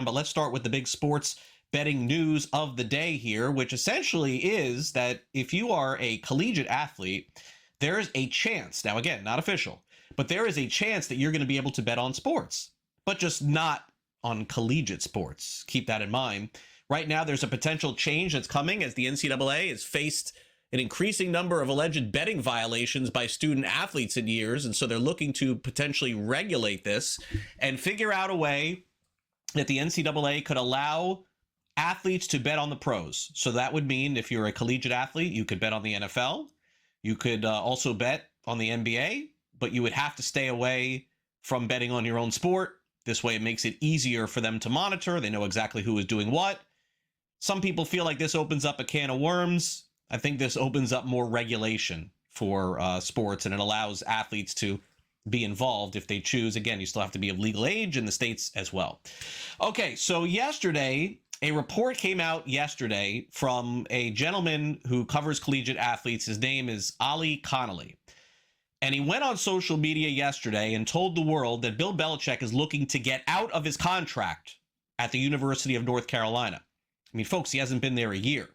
But let's start with the big sports betting news of the day here, which essentially is that if you are a collegiate athlete, there is a chance, now again, not official, but there is a chance that you're going to be able to bet on sports, but just not on collegiate sports. Keep that in mind. Right now, there's a potential change that's coming as the NCAA has faced an increasing number of alleged betting violations by student athletes in years. And so they're looking to potentially regulate this and figure out a way that the NCAA could allow athletes to bet on the pros. So that would mean if you're a collegiate athlete, you could bet on the NFL. You could also bet on the NBA, but you would have to stay away from betting on your own sport. This way it makes it easier for them to monitor. They know exactly who is doing what. Some people feel like this opens up a can of worms. I think this opens up more regulation for sports, and it allows athletes to be involved if they choose. Again, you still have to be of legal age in the states as well. Okay, so yesterday, a report came out yesterday from a gentleman who covers collegiate athletes. His name is Ali Connolly. And he went on social media yesterday and told the world that Bill Belichick is looking to get out of his contract at the University of North Carolina. I mean, folks, he hasn't been there a year.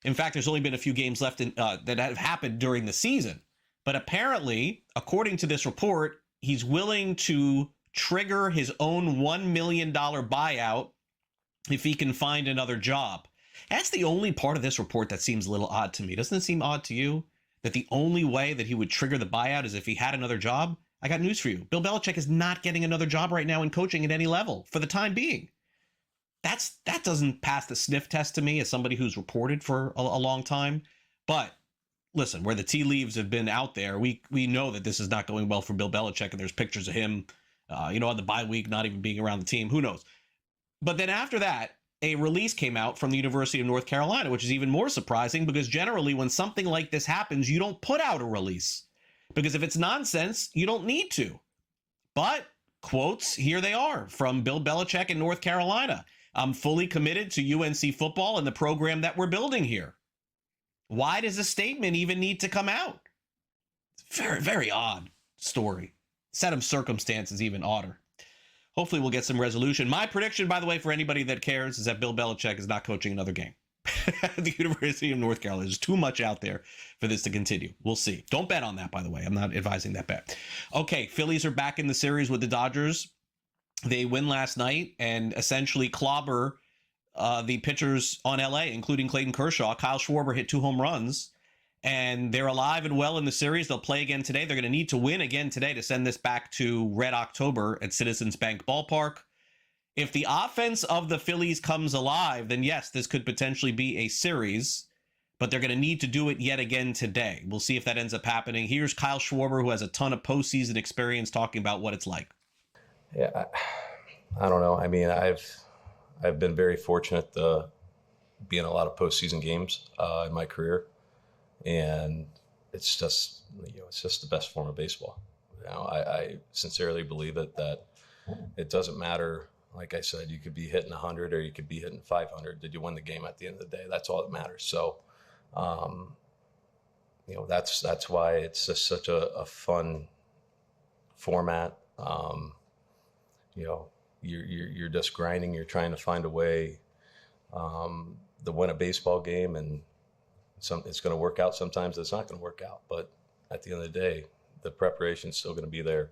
In fact, there's only been a few games left that have happened during the season. But apparently, according to this report, he's willing to trigger his own $1 million buyout if he can find another job. That's the only part of this report that seems a little odd to me. Doesn't it seem odd to you that the only way that he would trigger the buyout is if he had another job? I got news for you. Bill Belichick is not getting another job right now in coaching at any level for the time being. That doesn't pass the sniff test to me as somebody who's reported for a long time. But listen, where the tea leaves have been out there, we know that this is not going well for Bill Belichick, and there's pictures of him, on the bye week, not even being around the team. Who knows? But then after that, a release came out from the University of North Carolina, which is even more surprising because generally when something like this happens, you don't put out a release because if it's nonsense, you don't need to. But quotes, here they are from Bill Belichick in North Carolina. I'm fully committed to UNC football and the program that we're building here. Why does a statement even need to come out? It's very, very odd story. Set of circumstances even odder. Hopefully we'll get some resolution. My prediction, by the way, for anybody that cares, is that Bill Belichick is not coaching another game at the University of North Carolina. There's too much out there for this to continue. We'll see. Don't bet on that, by the way. I'm not advising that bet. Okay, Phillies are back in the series with the Dodgers. They win last night and essentially clobber the pitchers on LA, including Clayton Kershaw. Kyle Schwarber hit 2 home runs, and they're alive and well in the series. They'll play again today. They're going to need to win again today to send this back to Red October at Citizens Bank Ballpark. If the offense of the Phillies comes alive, then yes, this could potentially be a series, but they're going to need to do it yet again today. We'll see if that ends up happening. Here's Kyle Schwarber, who has a ton of postseason experience, talking about what it's like. Yeah, I don't know. I mean, I've been very fortunate to be in a lot of postseason games in my career, and it's just the best form of baseball. I sincerely believe that it doesn't matter. Like I said, you could be hitting 100 or you could be hitting 500. Did you win the game at the end of the day? That's all that matters. So, that's why it's just such a fun format. You're just grinding. You're trying to find a way to win a baseball game, and it's going to work out. Sometimes it's not going to work out, but at the end of the day, the preparation is still going to be there.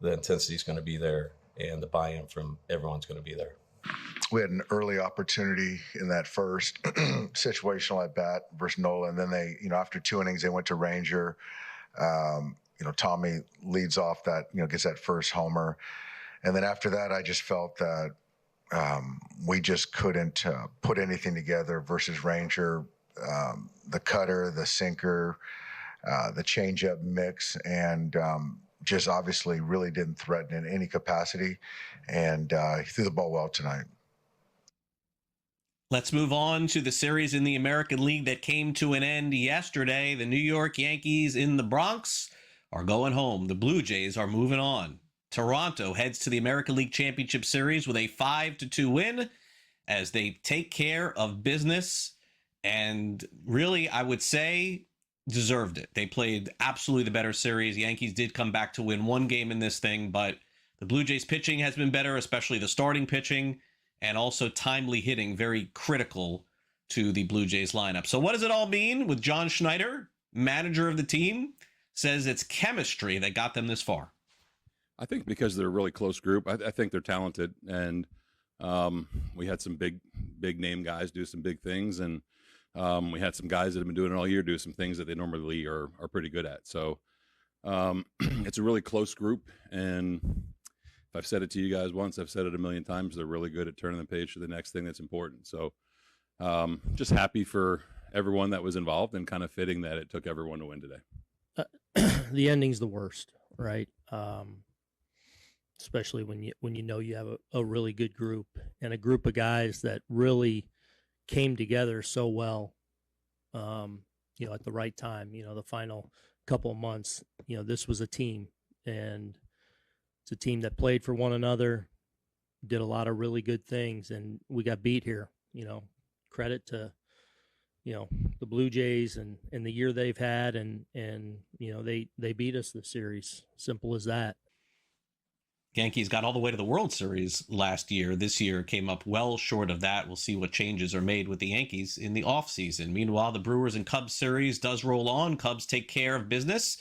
The intensity is going to be there, and the buy-in from everyone's going to be there. We had an early opportunity in that first situational at bat versus Nola, and then they, after 2 innings, they went to Ranger. Tommy leads off that, gets that first homer. And then after that, I just felt that we just couldn't put anything together versus Ranger, the cutter, the sinker, the changeup mix, and just obviously really didn't threaten in any capacity. And he threw the ball well tonight. Let's move on to the series in the American League that came to an end yesterday. The New York Yankees in the Bronx are going home. The Blue Jays are moving on. Toronto heads to the American League Championship Series with a 5-2 win as they take care of business, and really, I would say, deserved it. They played absolutely the better series. Yankees did come back to win 1 game in this thing, but the Blue Jays pitching has been better, especially the starting pitching, and also timely hitting, very critical to the Blue Jays lineup. So what does it all mean with John Schneider, manager of the team, says it's chemistry that got them this far? I think because they're a really close group. I think they're talented, and we had some big name guys do some big things, and we had some guys that have been doing it all year do some things that they normally are pretty good at. So it's a really close group, and if I've said it to you guys once, I've said it a million times. They're really good at turning the page to the next thing that's important. So just happy for everyone that was involved, and kind of fitting that it took everyone to win today. The ending's the worst, right? Especially when you know you have a really good group, and a group of guys that really came together so well, at the right time. The final couple of months, this was a team, and it's a team that played for one another, did a lot of really good things, and we got beat here. Credit to the Blue Jays and the year they've had, and they beat us this series. Simple as that. Yankees got all the way to the World Series last year. This year came up well short of that. We'll see what changes are made with the Yankees in the offseason. Meanwhile, the Brewers and Cubs series does roll on. Cubs take care of business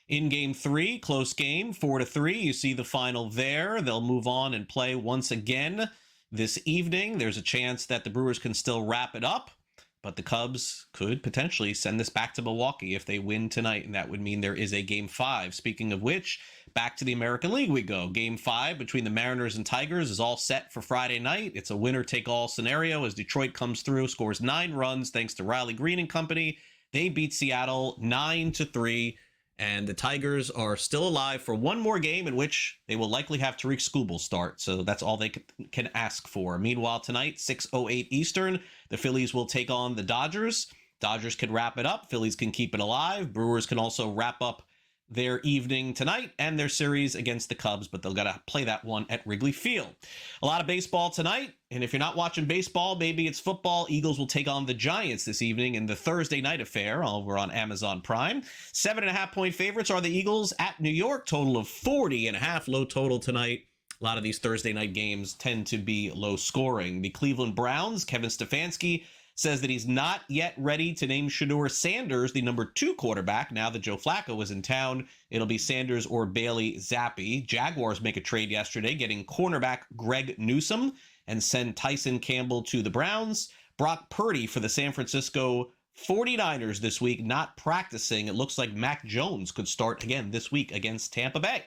in Game 3. Close game, 4-3. You see the final there. They'll move on and play once again this evening. There's a chance that the Brewers can still wrap it up, but the Cubs could potentially send this back to Milwaukee if they win tonight, and that would mean there is a Game 5. Speaking of which, back to the American League we go. Game 5 between the Mariners and Tigers is all set for Friday night. It's a winner-take-all scenario as Detroit comes through, scores 9 runs thanks to Riley Green and company. They beat Seattle 9-3, and the Tigers are still alive for one more game in which they will likely have Tariq Skubal start, so that's all they can ask for. Meanwhile, tonight, 6:08 Eastern, the Phillies will take on the Dodgers. Dodgers can wrap it up. Phillies can keep it alive. Brewers can also wrap up their evening tonight and their series against the Cubs, but they'll got to play that one at Wrigley Field. A lot of baseball tonight, and if you're not watching baseball, maybe it's football. Eagles will take on the Giants this evening in the Thursday night affair over on Amazon Prime. 7.5-point favorites are the Eagles at New York. Total of 40.5, low total tonight. A lot of these Thursday night games tend to be low scoring. The Cleveland Browns, Kevin Stefanski, says that he's not yet ready to name Shedeur Sanders the number 2 quarterback. Now that Joe Flacco is in town, it'll be Sanders or Bailey Zappi. Jaguars make a trade yesterday, getting cornerback Greg Newsome and send Tyson Campbell to the Browns. Brock Purdy for the San Francisco 49ers this week, not practicing. It looks like Mac Jones could start again this week against Tampa Bay.